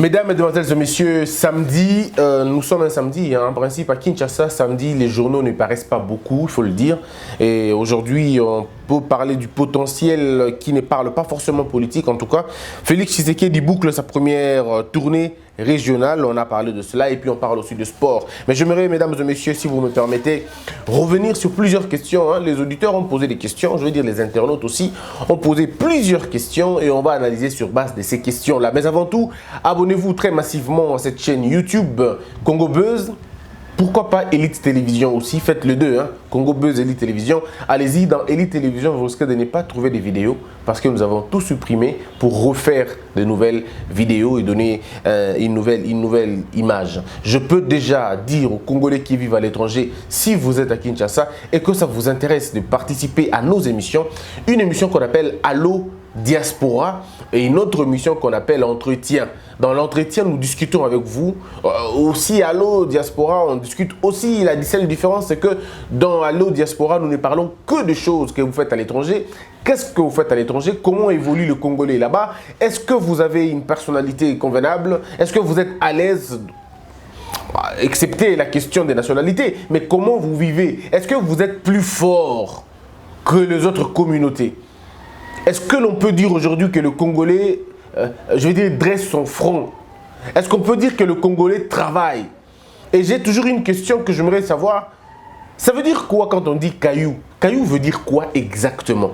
Mesdames, Mesdemoiselles et Messieurs, samedi, nous sommes un samedi, hein, en principe à Kinshasa, samedi, les journaux ne paraissent pas beaucoup, il faut le dire. Et aujourd'hui, on peut parler du potentiel qui ne parle pas forcément politique, en tout cas. Félix Tshisekedi boucle sa première tournée régionale, on a parlé de cela, et puis on parle aussi de sport. Mais j'aimerais, mesdames et messieurs, si vous me permettez, revenir sur plusieurs questions. Hein. Les auditeurs ont posé des questions, je veux dire les internautes aussi, ont posé plusieurs questions, et on va analyser sur base de ces questions-là. Mais avant tout, abonnez-vous très massivement à cette chaîne YouTube Congo Buzz. Pourquoi pas Elite Télévision aussi, faites le deux, hein. Congo Buzz, Elite Télévision. Allez-y, dans Elite Télévision, vous risquez de ne pas trouver des vidéos parce que nous avons tout supprimé pour refaire de nouvelles vidéos et donner une nouvelle image. Je peux déjà dire aux Congolais qui vivent à l'étranger, si vous êtes à Kinshasa et que ça vous intéresse de participer à nos émissions, une émission qu'on appelle Allo Diaspora et une autre émission qu'on appelle Entretien. Dans l'entretien, nous discutons avec vous. Aussi, Allo Diaspora, on discute aussi. La seule différence, c'est que dans Allo Diaspora, nous ne parlons que de choses que vous faites à l'étranger. Qu'est-ce que vous faites à l'étranger? Comment évolue le Congolais là-bas? Est-ce que vous avez une personnalité convenable? Est-ce que vous êtes à l'aise? Excepté la question des nationalités. Mais comment vous vivez? Est-ce que vous êtes plus fort que les autres communautés? Est-ce que l'on peut dire aujourd'hui que le Congolais, je veux dire, dresse son front? Est-ce qu'on peut dire que le Congolais travaille? Et j'ai toujours une question que j'aimerais savoir. Ça veut dire quoi quand on dit caillou? Caillou veut dire quoi exactement?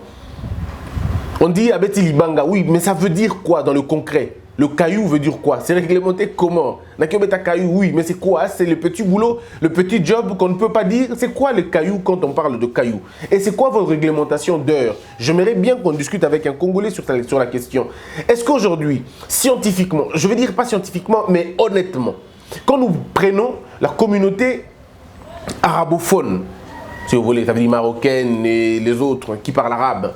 On dit Abeti Libanga, oui, mais ça veut dire quoi dans le concret? Le caillou veut dire quoi? C'est réglementé comment? Nakobeta caillou, oui, mais c'est quoi? C'est le petit boulot, le petit job qu'on ne peut pas dire. C'est quoi le caillou quand on parle de caillou? Et c'est quoi votre réglementation d'heure? J'aimerais bien qu'on discute avec un Congolais sur la question. Est-ce qu'aujourd'hui, scientifiquement, je veux dire pas scientifiquement, mais honnêtement, quand nous prenons la communauté arabophone, si vous voulez, ça veut dire marocaine et les autres qui parlent arabe,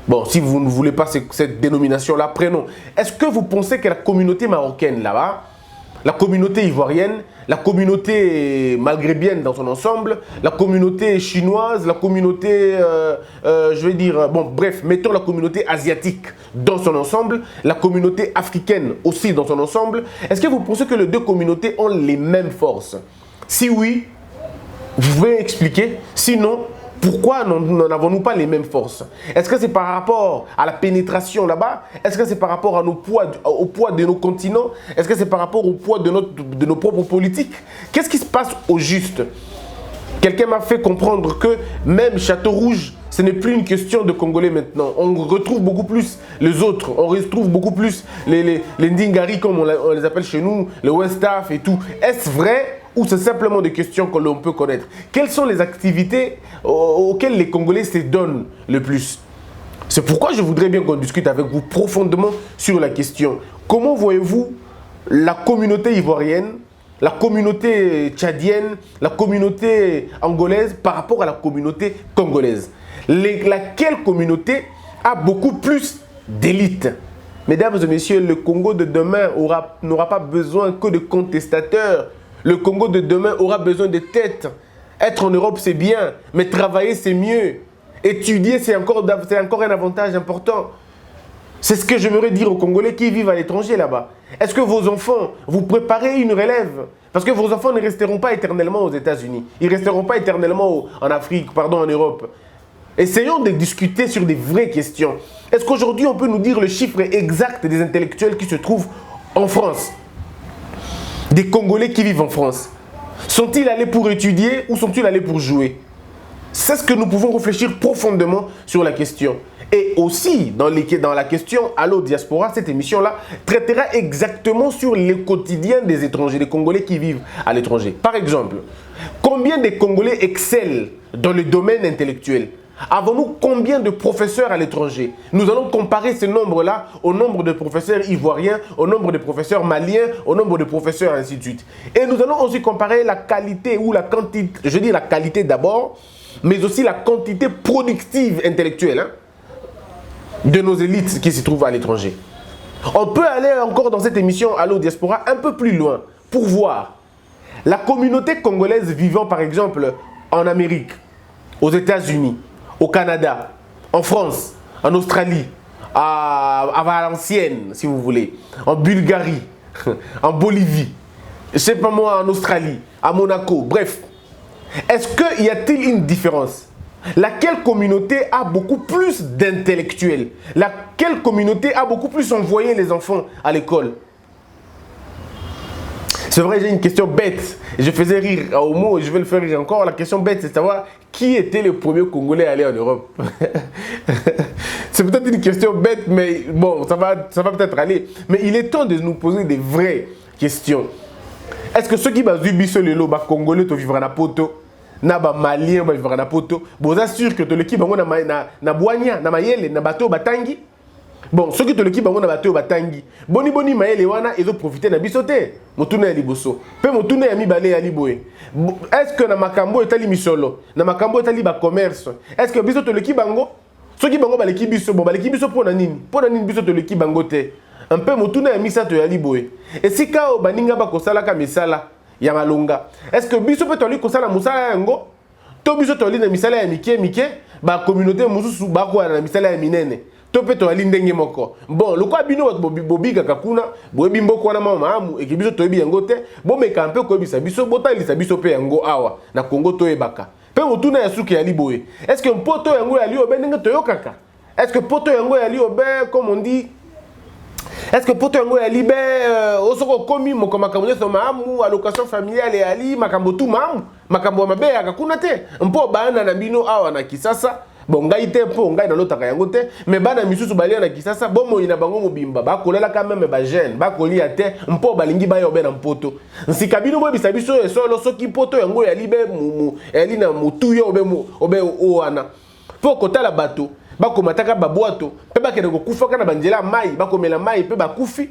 bon, si vous ne voulez pas cette dénomination-là, prenons. Est-ce que vous pensez que la communauté marocaine là-bas, la communauté ivoirienne, la communauté maghrébienne dans son ensemble, la communauté chinoise, la communauté, je vais dire, bon, bref, mettons la communauté asiatique dans son ensemble, la communauté africaine aussi dans son ensemble, est-ce que vous pensez que les deux communautés ont les mêmes forces? Si oui, vous pouvez expliquer. Sinon, pourquoi n'en avons-nous pas les mêmes forces? Est-ce que c'est par rapport à la pénétration là-bas? Est-ce que c'est par rapport à au poids de nos continents? Est-ce que c'est par rapport au poids de nos propres politiques? Qu'est-ce qui se passe au juste? Quelqu'un m'a fait comprendre que même Château Rouge, ce n'est plus une question de Congolais maintenant. On retrouve beaucoup plus les autres. On retrouve beaucoup plus les Ndingari, comme on les appelle chez nous, les Westaf et tout. Est-ce vrai? Ou c'est simplement des questions que l'on peut connaître? Quelles sont les activités auxquelles les Congolais se donnent le plus? C'est pourquoi je voudrais bien qu'on discute avec vous profondément sur la question. Comment voyez-vous la communauté ivoirienne, la communauté tchadienne, la communauté angolaise par rapport à la communauté congolaise? Laquelle communauté a beaucoup plus d'élite? Mesdames et messieurs, le Congo de demain n'aura pas besoin que de contestateurs. Le Congo de demain aura besoin de têtes. Être en Europe, c'est bien, mais travailler, c'est mieux. Étudier, c'est encore un avantage important. C'est ce que j'aimerais dire aux Congolais qui vivent à l'étranger là-bas. Est-ce que vos enfants, vous préparez une relève? Parce que vos enfants ne resteront pas éternellement aux États-Unis. Ils ne resteront pas éternellement en Afrique, pardon, en Europe. Essayons de discuter sur des vraies questions. Est-ce qu'aujourd'hui, on peut nous dire le chiffre exact des intellectuels qui se trouvent en France? Des Congolais qui vivent en France. Sont-ils allés pour étudier ou sont-ils allés pour jouer? C'est ce que nous pouvons réfléchir profondément sur la question. Et aussi, dans la question Allo Diaspora, cette émission-là traitera exactement sur le quotidien des étrangers, des Congolais qui vivent à l'étranger. Par exemple, combien de Congolais excellent dans le domaine intellectuel? Avons-nous combien de professeurs à l'étranger? Nous allons comparer ce nombre-là au nombre de professeurs ivoiriens, au nombre de professeurs maliens, au nombre de professeurs, ainsi de suite. Et nous allons aussi comparer la qualité ou la quantité, je dis la qualité d'abord, mais aussi la quantité productive intellectuelle, hein, de nos élites qui se trouvent à l'étranger. On peut aller encore dans cette émission Allo Diaspora un peu plus loin pour voir la communauté congolaise vivant par exemple en Amérique, aux États-Unis, au Canada, en France, en Australie, à Valenciennes, si vous voulez, en Bulgarie, en Bolivie, je sais pas moi, en Australie, à Monaco, bref. Est-ce qu'il y a-t-il une différence? Laquelle communauté a beaucoup plus d'intellectuels? Laquelle communauté a beaucoup plus envoyé les enfants à l'école? C'est vrai, j'ai une question bête. Je faisais rire au mot et je vais le faire rire encore. La question bête, c'est de savoir qui était le premier Congolais à aller en Europe. C'est peut-être une question bête, mais bon, ça va peut-être aller. Mais il est temps de nous poser des vraies questions. Est-ce que ceux qui basent du biso lelo, ba Congolais, tu vivras na poto? Na ba malien ba vivra na poto. Bon, assure que to l'équipe bango na boanya, na mayele, na bateau batangi. Bon, ceux qui te l'équipe bango na bateau batangi. Boni mayele wana ils ont profité na bisoté. Motuna ya liboso. Pe motuna ya mibale ya liboé. Est-ce que na makambo etali misolo, na makambo etali ba commerce. Est-ce que biso to l'équipe bango? Ceux qui bango ba l'équipe biso, bon ba l'équipe biso pour na nini? Pour na nini biso to l'équipe bango te. Un peu motuna ya misato ya liboé. Et si ka o baninga ba kosala ka misala ya malonga. Est-ce que biso peut toli kosala musala yango? To biso toli na misala ya mike ba communauté mususu ba ko na misala ya minene. To peut toli ndenge moko. Bon, le quoi bino bobiga kakuna, boyebi mboko na mama amu et que biso toyebi yango te, bo meka un peu ko bisa biso botalisa biso pe yango awa na Congo to ebaka. Pe motuna ya suki ya liboye. Est-ce que poto yango ya liyo be ndenge toyokaka? Est-ce que poto yango ya liyo be comme on dit? Est-ce que poto yango ya libe osoko komi moko makambo nyoso maamu allocation familiale ya li makambo tu maamu makambo mabe ya kakuna te mpo bana na bino awa na Kisasa bon ngai te mpo ngai na lotaka yango te mais bana misusu balia na Kisasa bomo ina bango mobimba bakolela quand même ba jeune bakolia te mpo balingi ba yobe na mpoto nsika bino bo bisa biso esolo soki poto yango ya libe eli na mutu yo obe oana po kotala bato bakomataka babwato pe bakende kokufaka na banjela mai bakomela mai pe bakufi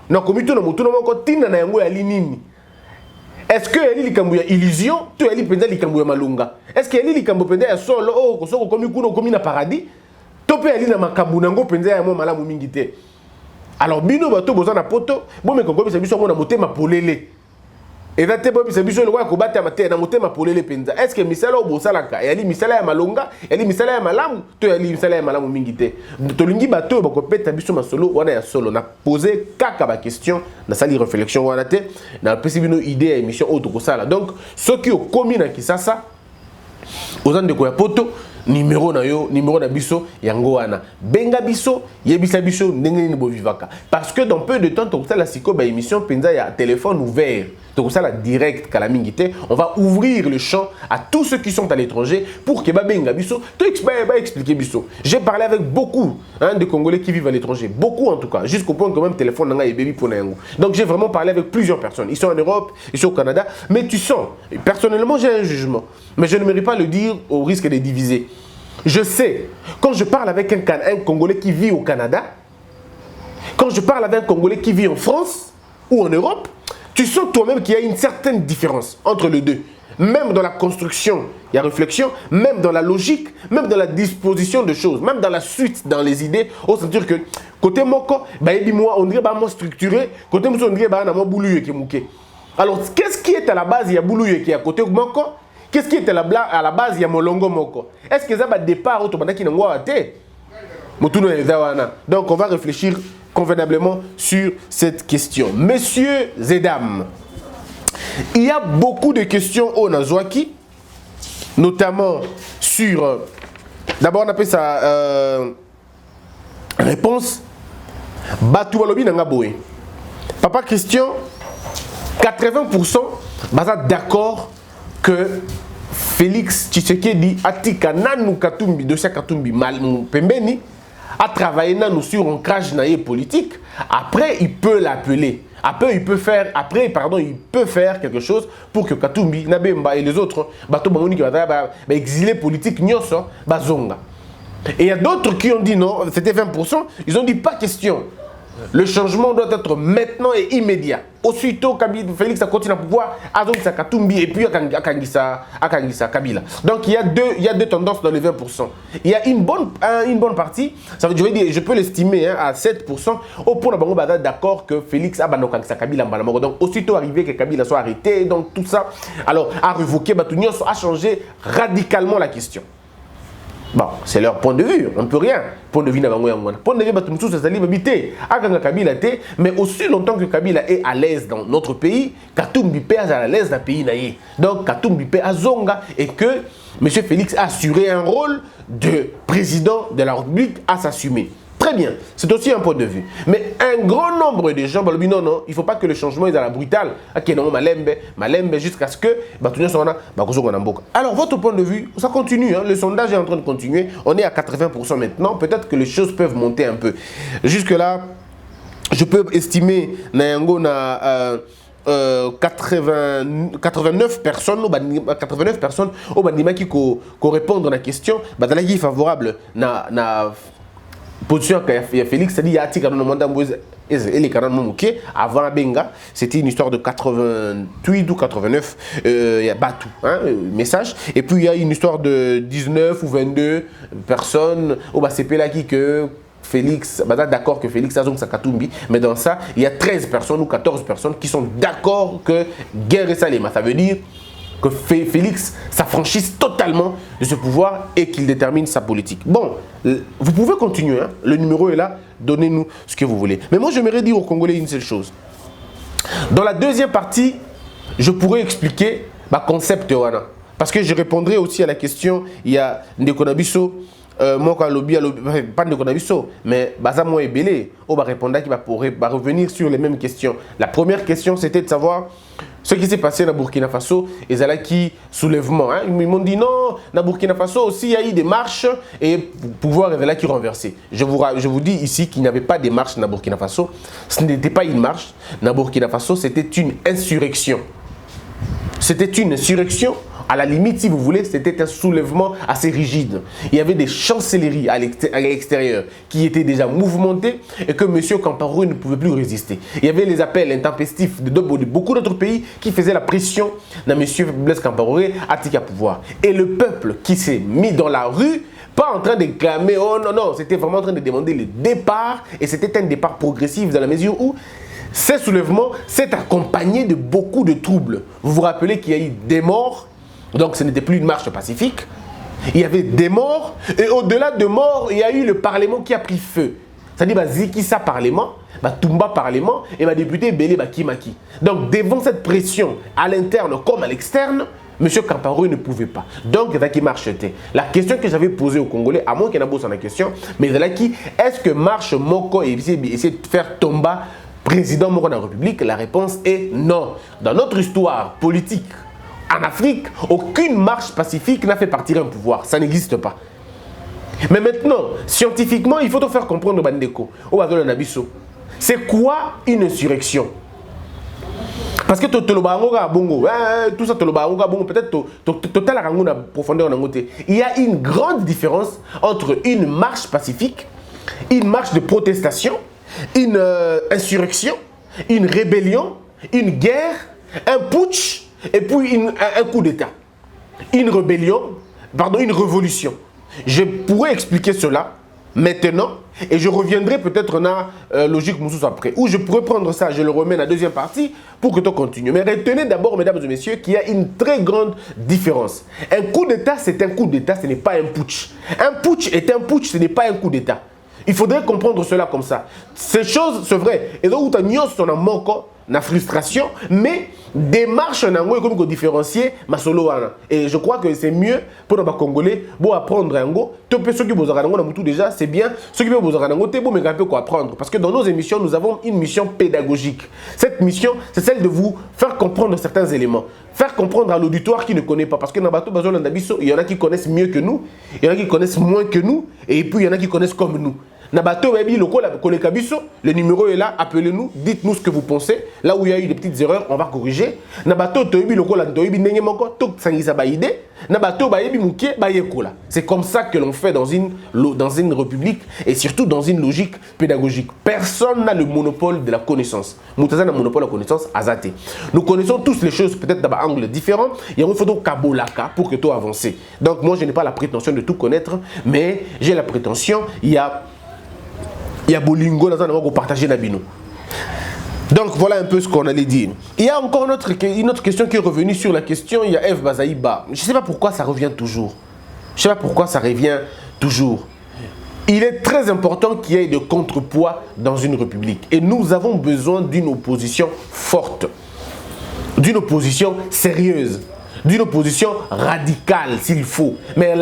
na komito na mutu na moko tina na yango ya linini. Est-ce que yali likambo ya illusion to yali penza likambo ya malunga? Est-ce que yali likambo penza ya solo oh kosoko komi kuno komi na paradis to pe yali na makambu nango penza ya mo malamu mingi te? Alors bino bato boza na poto bo me kongo bisa biso ngo na motema polele. Et là, tu as dit que est-ce que misala obosalaka yali misala ya malonga yali misala ya malamu to yali misala ya malamu mingi te tolingi bato ba ko peta biso masolo wana ya solo na poser kaka ba question na sali réflexion wana te na pesi bino idée ya émission auto ko sala donc ceux qui ont commis na Kisasa ozan de ko ya poto numéro na yo numéro na biso yango wana benga biso yebisa biso ndenge ni bo vivaka parce que dans peu de temps to la siko ba émission penza ya téléphone ouvert donc ça la direct calamingité on va ouvrir le champ à tous ceux qui sont à l'étranger pour que ba benga biso to expliquer biso. J'ai parlé avec beaucoup de Congolais qui vivent à l'étranger, beaucoup en tout cas, jusqu'au point que même téléphone nanga et baby pour nango. Donc j'ai vraiment parlé avec plusieurs personnes. Ils sont en Europe, ils sont au Canada, mais tu sens personnellement j'ai un jugement, mais je ne mérite pas le dire au risque de diviser. Je sais, quand je parle avec un Congolais qui vit au Canada, quand je parle avec un Congolais qui vit en France ou en Europe, tu sens toi-même qu'il y a une certaine différence entre les deux. Même dans la construction, il y a réflexion, même dans la logique, même dans la disposition de choses, même dans la suite, dans les idées, on se dit que côté moko, moi, on dirait moins structuré, côté moi, on dirait boulou qui mouké. Alors, qu'est-ce qui est à la base, il y a boulou qui est à côté moko? Qu'est-ce qui est à la base, il y a molongo moko? Est-ce que ça va départ automatique qui n'a pas? Donc, on va réfléchir convenablement sur cette question. Messieurs et dames, il y a beaucoup de questions au Nazwaki, notamment sur... D'abord, on appelle ça réponse. Batou Walobi Nangaboé. Papa Christian, 80% d'accord que Félix Tshisekedi Atika Nanou Katumbi, dossier Katumbi Pembeni, a travaillé sur un crash politique. Après, il peut l'appeler. Après, il peut faire quelque chose pour que Katumbi, Nabemba et les autres, exilés politiques, bazonga. Et il y a d'autres qui ont dit non, c'était 20%, ils ont dit pas question. Le changement doit être maintenant et immédiat. Aussitôt, Félix a continué à pouvoir, Azongisa Katumbi et puis Akangisa Kabila. Donc il y a deux tendances dans les 20%. Il y a une bonne partie, ça veut dire, je peux l'estimer à 7%, au point de d'accord que Félix a Kangisa Kabila. Donc aussitôt arrivé que Kabila soit arrêté, donc tout ça, alors a révoqué Batunios, a changé radicalement la question. Bon, c'est leur point de vue, on ne peut rien. Point de vue n'a pas point de vue, mais aussi longtemps que Kabila est à l'aise dans notre pays, Katumbi est à l'aise dans le pays. Donc Katumbi est à Zonga et que M. Félix a assuré un rôle de président de la République à s'assumer. Très bien, c'est aussi un point de vue. Mais un grand nombre de gens, non, non, il ne faut pas que le changement est à la brutale. Malembe, jusqu'à ce que... Alors, votre point de vue, ça continue. Hein, le sondage est en train de continuer. On est à 80% maintenant. Peut-être que les choses peuvent monter un peu. Jusque-là, je peux estimer Nayango na 89 personnes au bandima qui répondent à la question. Badalagi favorable na position que Félix a dit avant Benga, c'était une histoire de 88 ou 89, il y a Batou, hein, message. Et puis il y a une histoire de 19 ou 22 personnes au CP là qui que Félix, d'accord que Félix a son Katumbi, mais dans ça, il y a 13 personnes ou 14 personnes qui sont d'accord que guerre et Salema. Ça veut dire que Félix s'affranchisse totalement de ce pouvoir et qu'il détermine sa politique. Bon, vous pouvez continuer, hein? Le numéro est là, donnez-nous ce que vous voulez. Mais moi, j'aimerais dire aux Congolais une seule chose. Dans la deuxième partie, je pourrais expliquer ma concept wana. Parce que je répondrai aussi à la question, il y a Ndekonabiso, moi quand lobby, pas Ndekonabiso, mais Bazamo et Belé, on va répondre qui va revenir sur les mêmes questions. La première question, c'était de savoir ce qui s'est passé dans Burkina Faso, et là qui soulèvement. Hein. Ils m'ont dit non, dans Burkina Faso aussi il y a eu des marches et pouvoir est là qui renversé. Je vous dis ici qu'il n'y avait pas de marches dans Burkina Faso. Ce n'était pas une marche. Dans Burkina Faso, c'était une insurrection. C'était une insurrection. À la limite, si vous voulez, c'était un soulèvement assez rigide. Il y avait des chancelleries à l'extérieur qui étaient déjà mouvementées et que M. Kamparou ne pouvait plus résister. Il y avait les appels intempestifs de beaucoup d'autres pays qui faisaient la pression de M. Blaise Compaoré à tirer à pouvoir. Et le peuple qui s'est mis dans la rue, pas en train de clamer, oh non, non, c'était vraiment en train de demander le départ. Et c'était un départ progressif dans la mesure où ce soulèvement s'est accompagné de beaucoup de troubles. Vous vous rappelez qu'il y a eu des morts. Donc ce n'était plus une marche pacifique. Il y avait des morts. Et au-delà de morts, il y a eu le Parlement qui a pris feu. C'est-à-dire, Zikissa Parlement, Tumba Parlement et député Belé Kimaki. Donc devant cette pression à l'interne comme à l'externe, M. Kamparou ne pouvait pas. Donc, il y a qui marchetait. La question que j'avais posée aux Congolais, à moins qu'il y en ait besoin de la question, mais il y a qui, est-ce que marche Moko et essayer de faire tomber président Moko de la République? La réponse est non. Dans notre histoire politique, en Afrique, aucune marche pacifique n'a fait partir un pouvoir. Ça n'existe pas. Mais maintenant, scientifiquement, il faut te faire comprendre Bandeko. C'est quoi une insurrection? Parce que tout ça, peut-être profondeur. Il y a une grande différence entre une marche pacifique, une marche de protestation, une insurrection, une rébellion, une guerre, un putsch, et puis un coup d'État, une rébellion, pardon, une révolution. Je pourrais expliquer cela maintenant et je reviendrai peut-être dans la logique Moussous après. Ou je pourrais prendre ça, je le remets dans la deuxième partie pour que tu continues. Mais retenez d'abord, mesdames et messieurs, qu'il y a une très grande différence. Un coup d'État, c'est un coup d'État, ce n'est pas un putsch. Un putsch est un putsch, ce n'est pas un coup d'État. Il faudrait comprendre cela comme ça. Ces choses, c'est vrai. Et donc, tu as son manque, la frustration, mais démarche comme qu'on différencier ma solo. Et je crois que c'est mieux pour les Congolais pour apprendre un go. Ceux qui vous déjà, c'est bien. Ceux qui vous apprendre. Parce que dans nos émissions, nous avons une mission pédagogique. Cette mission, c'est celle de vous faire comprendre certains éléments. Faire comprendre à l'auditoire qui ne connaît pas. Parce que dans Bateau Bazo Landabiso, il y en a qui connaissent mieux que nous, il y en a qui connaissent moins que nous, et puis il y en a qui connaissent comme nous. Nabato Baby, le numéro est là, appelez-nous, dites-nous ce que vous pensez. Là où il y a eu des petites erreurs, on va corriger. Nabato Toyebi, c'est comme ça que l'on fait dans une république et surtout dans une logique pédagogique. Personne n'a le monopole de la connaissance. Moutaza n'a le monopole de la connaissance, Azate. Nous connaissons tous les choses peut-être dans un angle différent. Il y a un photo Kabolaka pour que tout avance. Donc moi, je n'ai pas la prétention de tout connaître, mais j'ai la prétention, il y a Bolingo dans un partager Nabino. Donc voilà un peu ce qu'on allait dire. Il y a encore une autre question qui est revenue sur la question. Il y a F. Bazaïba. Je ne sais pas pourquoi ça revient toujours. Je ne sais pas pourquoi ça revient toujours. Il est très important qu'il y ait de contrepoids dans une république. Et nous avons besoin d'une opposition forte, d'une opposition sérieuse, d'une opposition radicale s'il faut. Mais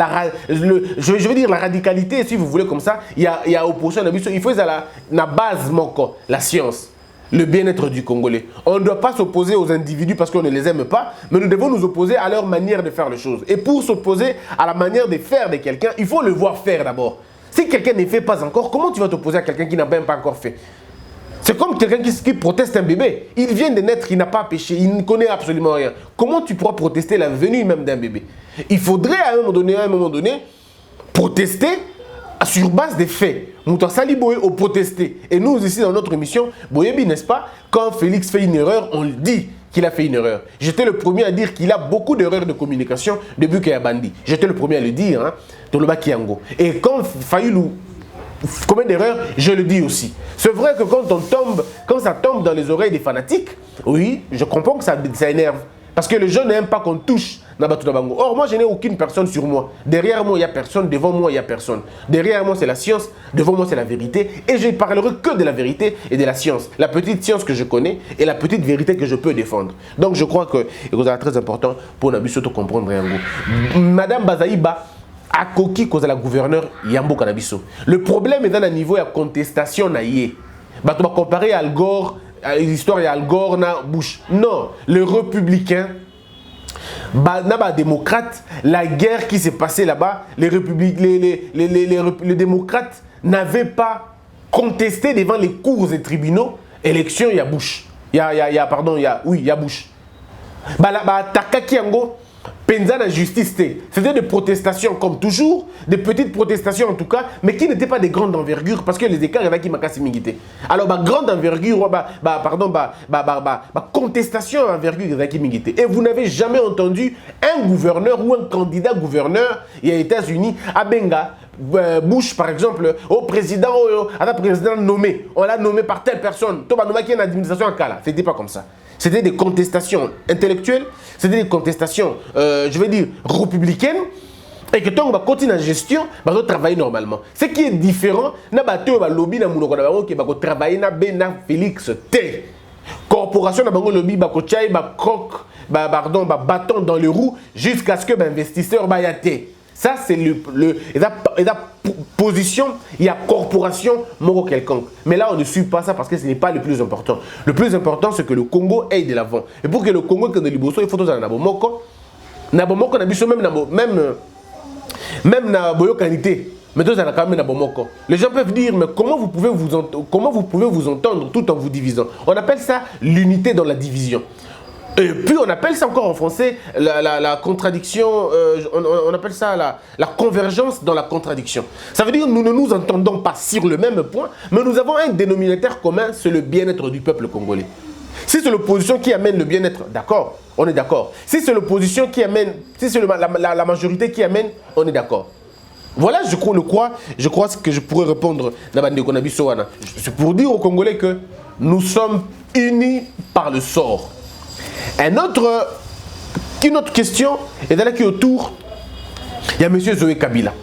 je veux dire la radicalité, si vous voulez comme ça, il y a opposition, il faut la base, la science. Le bien-être du Congolais. On ne doit pas s'opposer aux individus parce qu'on ne les aime pas, mais nous devons nous opposer à leur manière de faire les choses. Et pour s'opposer à la manière de faire de quelqu'un, il faut le voir faire d'abord. Si quelqu'un ne fait pas encore, comment tu vas t'opposer à quelqu'un qui n'a même pas encore fait? C'est comme quelqu'un qui proteste un bébé. Il vient de naître, il n'a pas péché, il ne connaît absolument rien. Comment tu pourras protester la venue même d'un bébé? Il faudrait à un moment donné, protester sur base des faits. Nous avons protester. Et nous ici dans notre émission, Boyebi, n'est-ce pas, quand Félix fait une erreur, on le dit qu'il a fait une erreur. J'étais le premier à dire qu'il a beaucoup d'erreurs de communication depuis qu'il y a Bandi. J'étais le premier à le dire, hein, Toloba Kiango. Et quand Fayulu commet d'erreurs, je le dis aussi. C'est vrai que quand ça tombe dans les oreilles des fanatiques, oui, je comprends que ça énerve. Parce que les gens n'aiment pas qu'on touche Nabatou Nabango. Or, moi, je n'ai aucune personne sur moi. Derrière moi, il n'y a personne. Devant moi, il n'y a personne. Derrière moi, c'est la science. Devant moi, c'est la vérité. Et je ne parlerai que de la vérité et de la science. La petite science que je connais et la petite vérité que je peux défendre. Donc, je crois que c'est très important pour Nabiso de comprendre. Madame Bazaïba a coquille cause la gouverneure Yambo Kanabiso. Le problème est dans le niveau de contestation. Tu vas comparer Al Gore, l'histoire d'Al Gore na Bush. Non, les républicains, les démocrates, la guerre qui s'est passée là-bas, les démocrates n'avaient pas contesté devant les cours et tribunaux. Élection, il y a Bush. Il y a Bush. Takakiango, Penza la justice, c'était des protestations comme toujours, des petites protestations en tout cas, mais qui n'étaient pas de grande envergure parce que les écarts, il y avait qui m'a cassé mingité. Alors, grande envergure, contestation à envergure, il y avait qui mingité. Et vous n'avez jamais entendu un gouverneur ou un candidat gouverneur aux États-Unis à Benga, Bush par exemple, au président nommé, on l'a nommé par telle personne, Toba Noma qui est une administration en Kala, c'était pas comme ça. C'était des contestations intellectuelles, c'était des contestations, je vais dire, républicaines, et que tant qu'on va continuer la gestion, on va travailler normalement. Ce qui est différent, on va lobby, on va travailler na Félix T. Corporation, on va lobby, on va bâton dans les roues, jusqu'à ce que l'investisseur va y aller. Ça, c'est la position, il y a corporation, moro quelconque. Mais là, on ne suit pas ça parce que ce n'est pas le plus important. Le plus important, c'est que le Congo aille de l'avant. Et pour que le Congo ait de l'Iboso, il faut que Nabomoko. Nabomoko, même na boyo qualité. Mais deux quand même Nabomoko. Les gens peuvent dire, mais comment vous pouvez vous entendre tout en vous divisant? On appelle ça l'unité dans la division. Et puis on appelle ça encore en français la contradiction, on appelle ça la convergence dans la contradiction. Ça veut dire que nous ne nous entendons pas sur le même point, mais nous avons un dénominateur commun, c'est le bien-être du peuple congolais. Si c'est l'opposition qui amène le bien-être, d'accord, on est d'accord. Si c'est l'opposition qui amène, si c'est la majorité qui amène, on est d'accord. Voilà, je crois ce que je pourrais répondre c'est pour dire aux Congolais que nous sommes unis par le sort. Une autre question est là qui est autour. Il y a M. Zoé Kabila.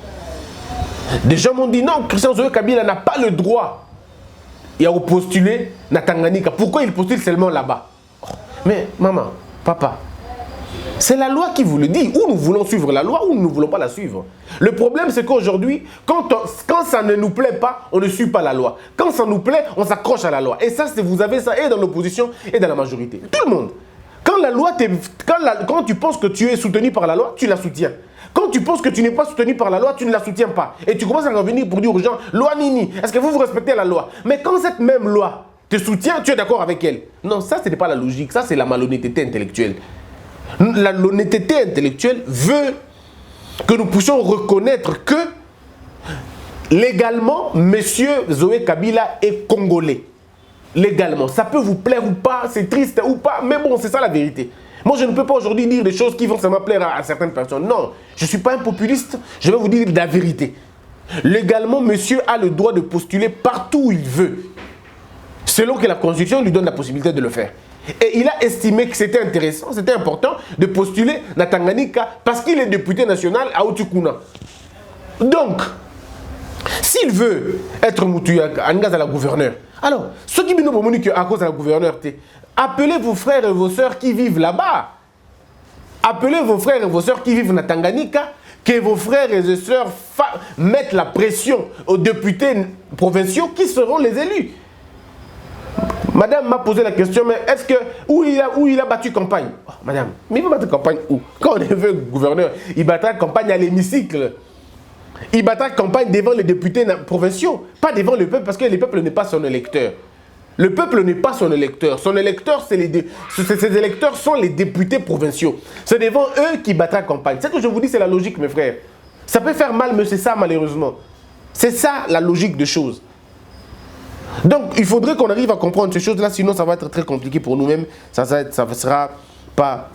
Des gens m'ont dit non, Christian Zoé Kabila n'a pas le droit de postuler na Tanganyika. Pourquoi il postule seulement là-bas? Mais maman, papa, c'est la loi qui vous le dit. Ou nous voulons suivre la loi ou nous ne voulons pas la suivre. Le problème, c'est qu'aujourd'hui, quand ça ne nous plaît pas, on ne suit pas la loi. Quand ça nous plaît, on s'accroche à la loi. Et ça, vous avez ça et dans l'opposition et dans la majorité. Tout le monde. Quand tu penses que tu es soutenu par la loi, tu la soutiens. Quand tu penses que tu n'es pas soutenu par la loi, tu ne la soutiens pas. Et tu commences à revenir pour dire aux gens, loi Nini, est-ce que vous respectez la loi? Mais quand cette même loi te soutient, tu es d'accord avec elle. Non, ça, ce n'est pas la logique. Ça, c'est la malhonnêteté intellectuelle. L'honnêteté intellectuelle veut que nous puissions reconnaître que légalement, M. Zoé Kabila est congolais. Légalement. Ça peut vous plaire ou pas, c'est triste ou pas, mais bon, c'est ça la vérité. Moi, je ne peux pas aujourd'hui dire des choses qui vont seulement plaire à certaines personnes. Non, je ne suis pas un populiste, je vais vous dire la vérité. Légalement, monsieur a le droit de postuler partout où il veut, selon que la Constitution lui donne la possibilité de le faire. Et il a estimé que c'était intéressant, c'était important de postuler na Tanganyika parce qu'il est député national à Otukuna. Donc, s'il veut être Moutou à la gouverneur, alors, ce qui nous communique à cause de la gouverneur, appelez vos frères et vos sœurs qui vivent là-bas. Appelez vos frères et vos sœurs qui vivent dans Tanganyika, que vos frères et vos sœurs mettent la pression aux députés provinciaux qui seront les élus. Madame m'a posé la question, mais est-ce que où il a battu campagne? Oh, madame, mais il va battre campagne où? Quand on est le gouverneur, il battra campagne à l'hémicycle. Il battra campagne devant les députés provinciaux, pas devant le peuple, parce que le peuple n'est pas son électeur. Le peuple n'est pas son électeur. Son électeur, ses électeurs sont les députés provinciaux. C'est devant eux qu'il battra campagne. Ce que je vous dis, c'est la logique, mes frères. Ça peut faire mal, mais c'est ça, malheureusement. C'est ça, la logique des choses. Donc, il faudrait qu'on arrive à comprendre ces choses-là, sinon ça va être très compliqué pour nous-mêmes. Ça ne sera pas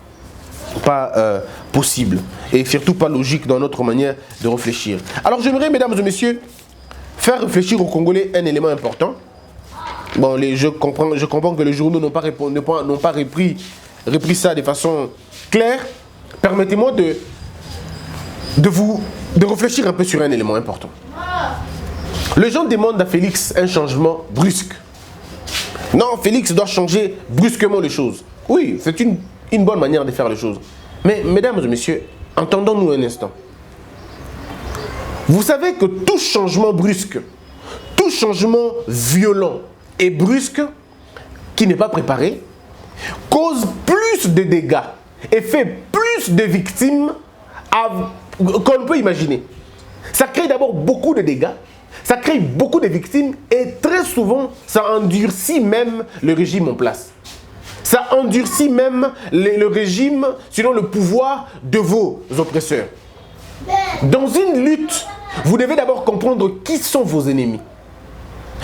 possible. Et surtout pas logique dans notre manière de réfléchir. Alors, j'aimerais, mesdames et messieurs, faire réfléchir aux Congolais un élément important. Bon, je comprends que les journaux n'ont pas repris ça de façon claire. Permettez-moi de réfléchir un peu sur un élément important. Les gens demandent à Félix un changement brusque. Non, Félix doit changer brusquement les choses. Oui, c'est une bonne manière de faire les choses. Mais, mesdames et messieurs, entendons-nous un instant. Vous savez que tout changement brusque, tout changement violent et brusque, qui n'est pas préparé, cause plus de dégâts et fait plus de victimes qu'on peut imaginer. Ça crée d'abord beaucoup de dégâts, ça crée beaucoup de victimes et très souvent, ça endurcit même le régime en place. Ça endurcit même le régime, sinon le pouvoir de vos oppresseurs. Dans une lutte, vous devez d'abord comprendre qui sont vos ennemis.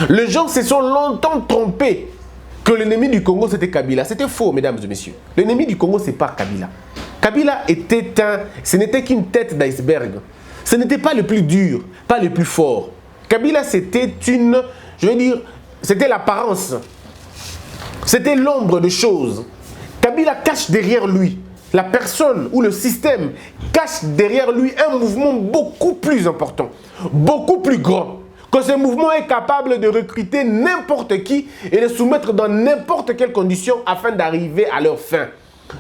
Les gens se sont longtemps trompés que l'ennemi du Congo c'était Kabila. C'était faux, mesdames et messieurs. L'ennemi du Congo, c'est pas Kabila. Kabila ce n'était qu'une tête d'iceberg. Ce n'était pas le plus dur, pas le plus fort. Kabila, c'était c'était l'apparence. C'était l'ombre de choses. Kabila cache derrière lui, la personne ou le système cache derrière lui un mouvement beaucoup plus important, beaucoup plus grand. Que ce mouvement est capable de recruter n'importe qui et de soumettre dans n'importe quelle condition afin d'arriver à leur fin.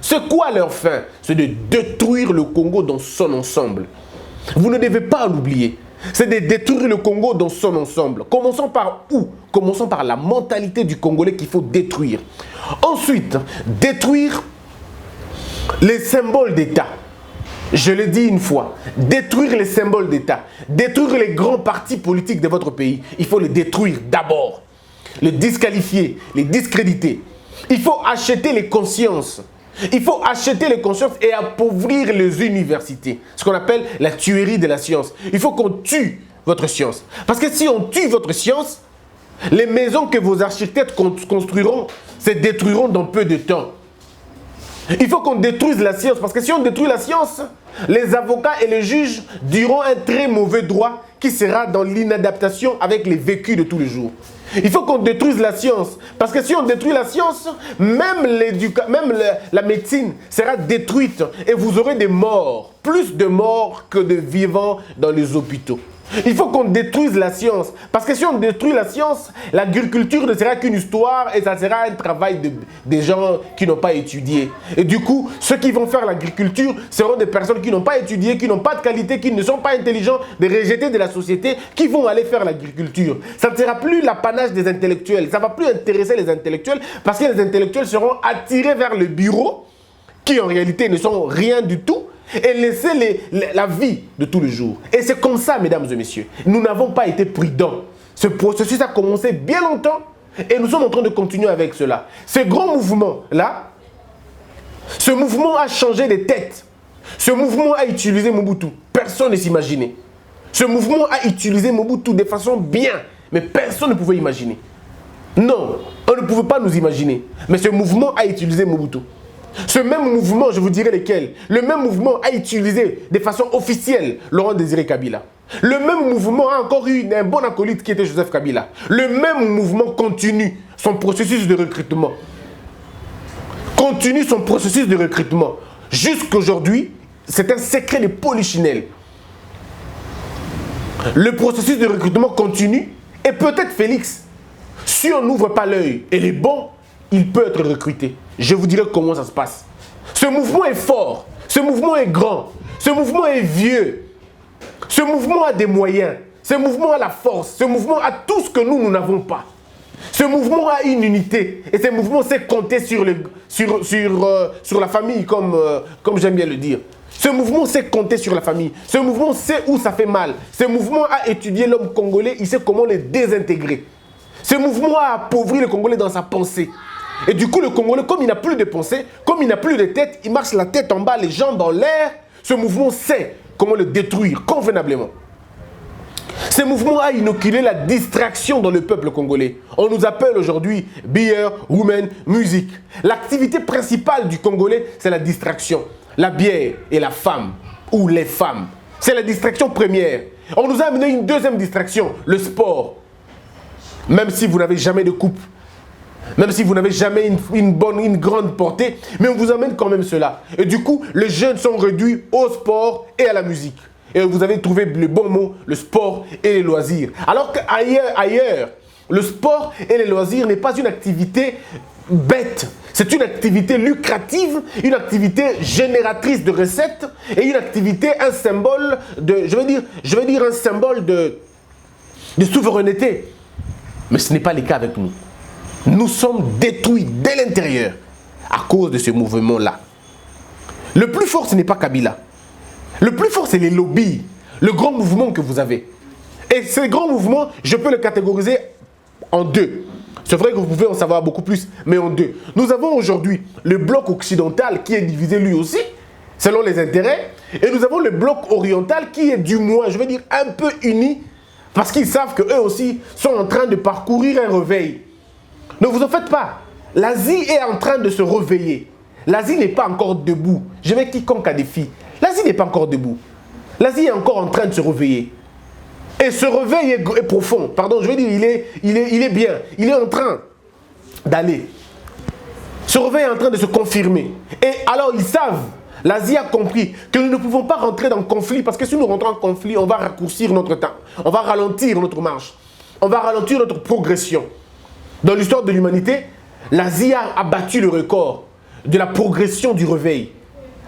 C'est quoi leur fin? C'est de détruire le Congo dans son ensemble. Vous ne devez pas l'oublier. C'est de détruire le Congo dans son ensemble. Commençons par où? Commençons par la mentalité du Congolais qu'il faut détruire. Ensuite, détruire les symboles d'État. Je le dis une fois, détruire les symboles d'État, détruire les grands partis politiques de votre pays, il faut les détruire d'abord, les disqualifier, les discréditer. Il faut acheter les consciences. Il faut acheter les consciences et appauvrir les universités. Ce qu'on appelle la tuerie de la science. Il faut qu'on tue votre science. Parce que si on tue votre science, les maisons que vos architectes construiront se détruiront dans peu de temps. Il faut qu'on détruise la science. Parce que si on détruit la science, les avocats et les juges diront un très mauvais droit qui sera dans l'inadaptation avec les vécus de tous les jours. Il faut qu'on détruise la science. Parce que si on détruit la science, même la médecine sera détruite. Et vous aurez des morts. Plus de morts que de vivants dans les hôpitaux. Il faut qu'on détruise la science. Parce que si on détruit la science, l'agriculture ne sera qu'une histoire et ça sera un travail des gens qui n'ont pas étudié. Et du coup, ceux qui vont faire l'agriculture seront des personnes qui n'ont pas étudié, qui n'ont pas de qualité, qui ne sont pas intelligents, des rejetés de la société, qui vont aller faire l'agriculture. Ça ne sera plus l'apanage des intellectuels. Ça ne va plus intéresser les intellectuels parce que les intellectuels seront attirés vers le bureau, qui en réalité ne sont rien du tout, et laisser la vie de tous les jours. Et c'est comme ça, mesdames et messieurs. Nous n'avons pas été prudents. Ce processus a commencé bien longtemps et nous sommes en train de continuer avec cela. Ce grand mouvement-là, ce mouvement a changé de tête. Ce mouvement a utilisé Mobutu. Personne ne s'imaginait. Ce mouvement a utilisé Mobutu de façon bien, mais personne ne pouvait imaginer. Non, on ne pouvait pas nous imaginer. Mais ce mouvement a utilisé Mobutu. Ce même mouvement, je vous dirai lequel, le même mouvement a utilisé de façon officielle Laurent Désiré Kabila. Le même mouvement a encore eu un bon acolyte qui était Joseph Kabila. Le même mouvement continue son processus de recrutement. Continue son processus de recrutement. Jusqu'aujourd'hui, c'est un secret de polichinelle. Le processus de recrutement continue et peut-être Félix, si on n'ouvre pas l'œil et les bons, il peut être recruté. Je vous dirai comment ça se passe. Ce mouvement est fort, ce mouvement est grand, ce mouvement est vieux, ce mouvement a des moyens, ce mouvement a la force, ce mouvement a tout ce que nous n'avons pas. Ce mouvement a une unité et ce mouvement sait compter sur la famille, comme j'aime bien le dire. Ce mouvement sait compter sur la famille. Ce mouvement sait où ça fait mal. Ce mouvement a étudié l'homme congolais, il sait comment le désintégrer. Ce mouvement a appauvri le Congolais dans sa pensée. Et du coup, le Congolais, comme il n'a plus de pensée, comme il n'a plus de tête, il marche la tête en bas, les jambes en l'air. Ce mouvement sait comment le détruire convenablement. Ce mouvement a inoculé la distraction dans le peuple congolais. On nous appelle aujourd'hui beer, women, musique. L'activité principale du Congolais, c'est la distraction. La bière et la femme, ou les femmes. C'est la distraction première. On nous a amené une deuxième distraction, le sport. Même si vous n'avez jamais de coupe, même si vous n'avez jamais une grande portée, mais on vous amène quand même cela. Et du coup, les jeunes sont réduits au sport et à la musique. Et vous avez trouvé le bon mot, le sport et les loisirs. Alors qu'ailleurs, le sport et les loisirs n'est pas une activité bête. C'est une activité lucrative, une activité génératrice de recettes et une activité, un symbole de, je vais dire un symbole de souveraineté. Mais ce n'est pas le cas avec nous. Nous sommes détruits dès l'intérieur à cause de ce mouvement-là. Le plus fort, ce n'est pas Kabila. Le plus fort, c'est les lobbies, le grand mouvement que vous avez. Et ce grand mouvement, je peux le catégoriser en deux. C'est vrai que vous pouvez en savoir beaucoup plus, mais en deux. Nous avons aujourd'hui le bloc occidental qui est divisé lui aussi, selon les intérêts. Et nous avons le bloc oriental qui est du moins, je vais dire, un peu uni, parce qu'ils savent qu'eux aussi sont en train de parcourir un réveil. Ne vous en faites pas. L'Asie est en train de se réveiller. L'Asie n'est pas encore debout. Je mets quiconque à défi. L'Asie n'est pas encore debout. L'Asie est encore en train de se réveiller. Et ce réveil est profond. Pardon, je veux dire, il est bien. Il est en train d'aller. Ce réveil est en train de se confirmer. Et alors, ils savent, l'Asie a compris que nous ne pouvons pas rentrer dans le conflit parce que si nous rentrons en conflit, on va raccourcir notre temps. On va ralentir notre marche. On va ralentir notre progression. Dans l'histoire de l'humanité, l'Asie a battu le record de la progression du réveil.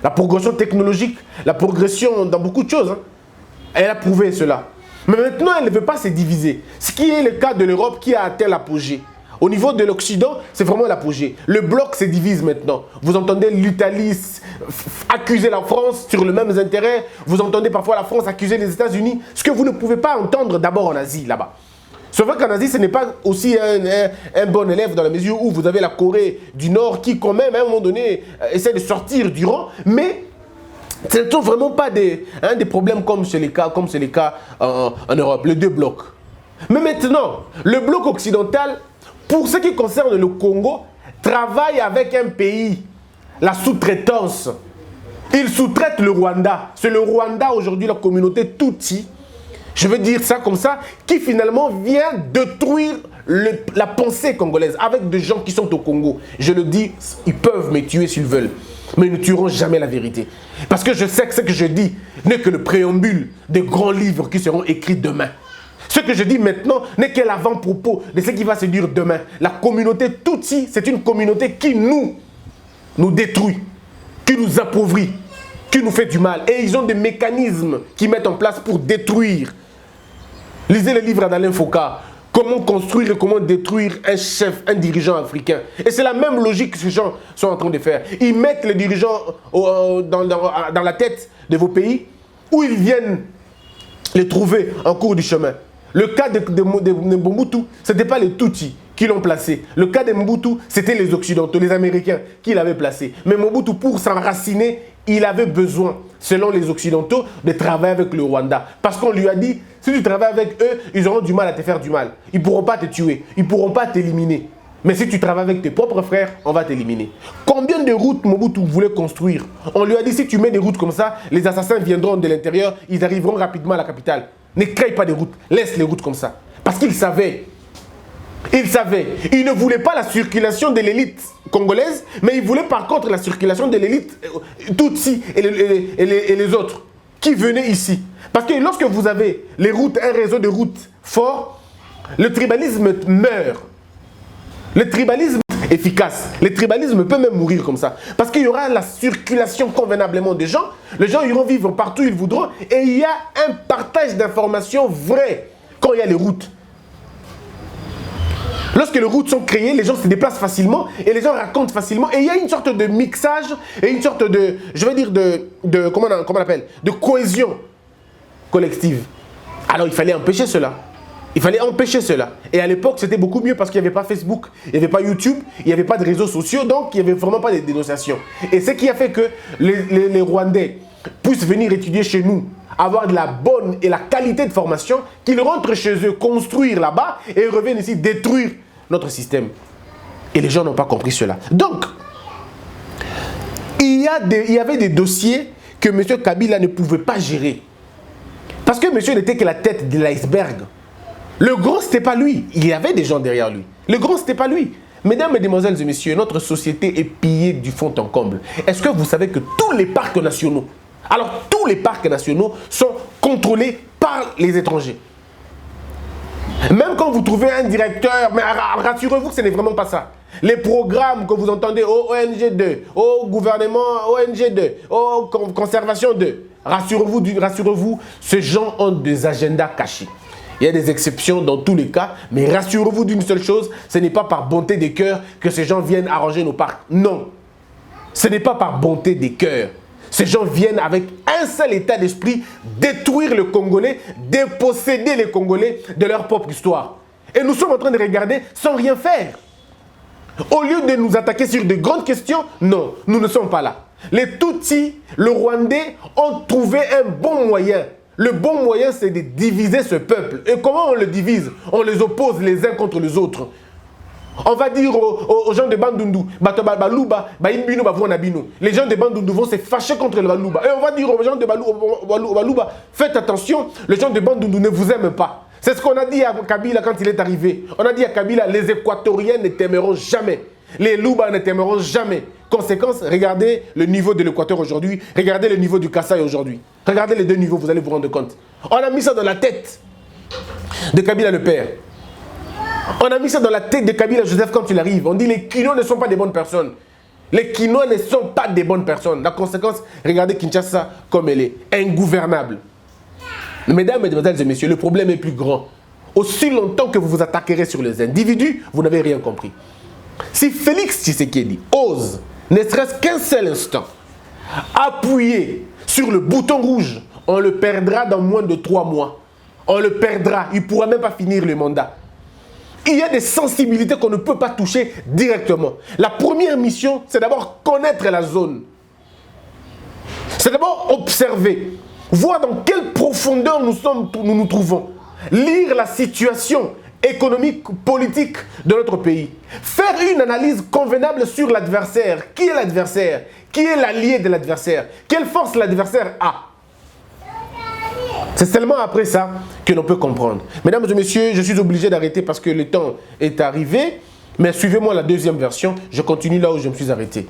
La progression technologique, la progression dans beaucoup de choses. Hein. Elle a prouvé cela. Mais maintenant, elle ne veut pas se diviser. Ce qui est le cas de l'Europe qui a atteint l'apogée. Au niveau de l'Occident, c'est vraiment l'apogée. Le bloc se divise maintenant. Vous entendez l'Italie accuser la France sur les mêmes intérêts. Vous entendez parfois la France accuser les États-Unis. Ce que vous ne pouvez pas entendre d'abord en Asie, là-bas. C'est vrai qu'en Asie, ce n'est pas aussi un bon élève dans la mesure où vous avez la Corée du Nord qui, quand même, à un moment donné, essaie de sortir du rang. Mais ce ne sont vraiment pas des problèmes comme c'est le cas en Europe, les deux blocs. Mais maintenant, le bloc occidental, pour ce qui concerne le Congo, travaille avec un pays, la sous-traitance. Il sous-traite le Rwanda. C'est le Rwanda aujourd'hui, la communauté Tutsi. Je veux dire ça comme ça, qui finalement vient détruire la pensée congolaise avec des gens qui sont au Congo. Je le dis, ils peuvent me tuer s'ils veulent, mais ils ne tueront jamais la vérité. Parce que je sais que ce que je dis n'est que le préambule des grands livres qui seront écrits demain. Ce que je dis maintenant n'est que l'avant-propos de ce qui va se dire demain. La communauté Tutsi, c'est une communauté qui nous détruit, qui nous appauvrit, qui nous fait du mal. Et ils ont des mécanismes qu'ils mettent en place pour détruire. Lisez le livre d'Alain Foucault, comment construire et comment détruire un chef, un dirigeant africain. Et c'est la même logique que ces gens sont en train de faire. Ils mettent les dirigeants dans la tête de vos pays, où ils viennent les trouver en cours du chemin. Le cas de Mobutu, ce n'était pas les Tutsis qui l'ont placé. Le cas de Mobutu, c'était les Occidentaux, les Américains qui l'avaient placé. Mais Mobutu, pour s'enraciner, il avait besoin, selon les Occidentaux, de travailler avec le Rwanda. Parce qu'on lui a dit, si tu travailles avec eux, ils auront du mal à te faire du mal. Ils ne pourront pas te tuer, ils ne pourront pas t'éliminer. Mais si tu travailles avec tes propres frères, on va t'éliminer. Combien de routes Mobutu voulait construire? On lui a dit, si tu mets des routes comme ça, les assassins viendront de l'intérieur, ils arriveront rapidement à la capitale. Ne crée pas de routes, laisse les routes comme ça. Parce qu'il savait. Il ne voulait pas la circulation de l'élite congolaise, mais il voulait par contre la circulation de l'élite Tutsi et les autres, qui venaient ici. Parce que lorsque vous avez les routes, un réseau de routes fort, le tribalisme meurt. Le tribalisme est efficace. Le tribalisme peut même mourir comme ça. Parce qu'il y aura la circulation convenablement des gens. Les gens iront vivre partout où ils voudront. Et il y a un partage d'informations vraies quand il y a les routes. Lorsque les routes sont créées, les gens se déplacent facilement et les gens racontent facilement. Et il y a une sorte de mixage et une sorte de, je vais dire, comment on appelle, de cohésion collective. Alors il fallait empêcher cela. Il fallait empêcher cela. Et à l'époque, c'était beaucoup mieux parce qu'il n'y avait pas Facebook, il n'y avait pas YouTube, il n'y avait pas de réseaux sociaux, donc il n'y avait vraiment pas de dénonciation. Et ce qui a fait que les Rwandais puissent venir étudier chez nous, avoir de la bonne et la qualité de formation, qu'ils rentrent chez eux, construire là-bas et reviennent ici détruire notre système. Et les gens n'ont pas compris cela. Donc, il y avait des dossiers que M. Kabila ne pouvait pas gérer. Parce que monsieur n'était que la tête de l'iceberg. Le grand, ce n'était pas lui. Il y avait des gens derrière lui. Le grand, ce n'était pas lui. Mesdames, Mesdemoiselles et Messieurs, notre société est pillée du fond en comble. Est-ce que vous savez que tous les parcs nationaux, alors tous les parcs nationaux sont contrôlés par les étrangers? Même quand vous trouvez un directeur, mais rassurez-vous que ce n'est vraiment pas ça. Les programmes que vous entendez au ONG 2, au gouvernement ONG 2, au conservation 2, rassurez-vous, ces gens ont des agendas cachés. Il y a des exceptions dans tous les cas, mais rassurez-vous d'une seule chose, ce n'est pas par bonté des cœurs que ces gens viennent arranger nos parcs. Non, ce n'est pas par bonté des cœurs. Ces gens viennent avec un seul état d'esprit, détruire le Congolais, déposséder les Congolais de leur propre histoire. Et nous sommes en train de regarder sans rien faire. Au lieu de nous attaquer sur de grandes questions, non, nous ne sommes pas là. Les Tutsis, le Rwandais, ont trouvé un bon moyen. Le bon moyen, c'est de diviser ce peuple. Et comment on le divise? On les oppose les uns contre les autres. On va dire aux gens de Bandundu, les gens de Bandundu vont se fâcher contre le Baluba. Et on va dire aux gens de Baluba, faites attention, les gens de Bandundu ne vous aiment pas. C'est ce qu'on a dit à Kabila quand il est arrivé. On a dit à Kabila, les Équatoriens ne t'aimeront jamais. Les Luba ne t'aimeront jamais. Conséquence, regardez le niveau de l'Équateur aujourd'hui, regardez le niveau du Kasaï aujourd'hui. Regardez les deux niveaux, vous allez vous rendre compte. On a mis ça dans la tête de Kabila le père. On a mis ça dans la tête de Kabila Joseph quand il arrive. On dit les Kinois ne sont pas des bonnes personnes. Les Kinois ne sont pas des bonnes personnes. La conséquence, regardez Kinshasa comme elle est, ingouvernable. Mesdames, Mesdemoiselles et Messieurs, le problème est plus grand. Aussi longtemps que vous vous attaquerez sur les individus, vous n'avez rien compris. Si Félix Tshisekedi ose, ne serait-ce qu'un seul instant, appuyer sur le bouton rouge, on le perdra dans moins de 3 mois. On le perdra, il ne pourra même pas finir le mandat. Il y a des sensibilités qu'on ne peut pas toucher directement. La première mission, c'est d'abord connaître la zone. C'est d'abord observer, voir dans quelle profondeur nous nous trouvons. Lire la situation économique, politique de notre pays. Faire une analyse convenable sur l'adversaire. Qui est l'adversaire? Qui est l'allié de l'adversaire? Quelle force l'adversaire a? C'est seulement après ça que l'on peut comprendre. Mesdames et messieurs, je suis obligé d'arrêter parce que le temps est arrivé. Mais suivez-moi la deuxième version. Je continue là où je me suis arrêté.